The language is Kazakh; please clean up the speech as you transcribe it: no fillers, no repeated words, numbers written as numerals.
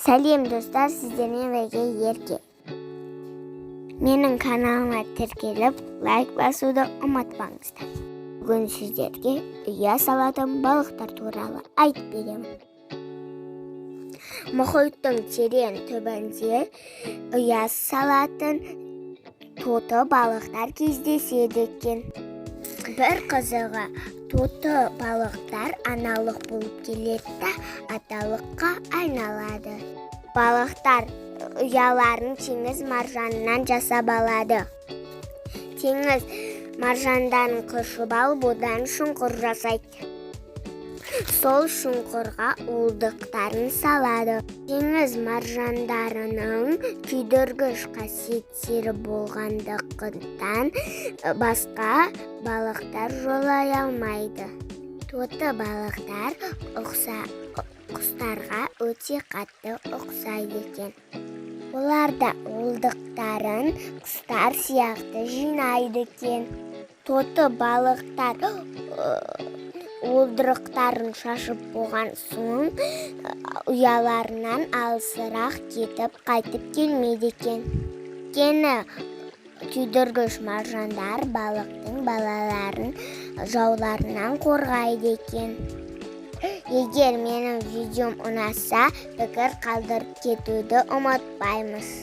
Сәлем достар, сіздермен бірге Ерке. Менің каналыма тіркеліп, лайк басуды ұмытпаңыздар. Бүгін сіздерге ұя салатын балықтар туралы айтып беремін. Мұхиттың терең түбінде ұя салатын тоты балықтар кездеседі екен. Бір қызығы, тоты балықтар аналық болып келеді да аталыққа айналады. Балықтар ұяларын теңіз маржанынан жасап алады. Теңіз маржандарын қышып алып, одан шұңқыр жасайды. Сол шұңқырға уылдықтарын салады. Теңіз маржандарының күйдіргіш қасиеттері болғандықтан басқа балықтар жолай алмайды. Тоты балықтар құстарға өте қатты ұқсайды екен. Олар да уылдықтарын құстар сияқты жинайды екен. Тоты балықтар уылдырықтарын шашып болған соң ұяларынан алысырақ кетіп қайтып келмейді екен. Өйткені күйдіргіш маржандар балықтың балаларын жауларынан қорғайды екен. Егер менің видеом ұнаса, пікір қалдырып кетуді ұмытпаймыз.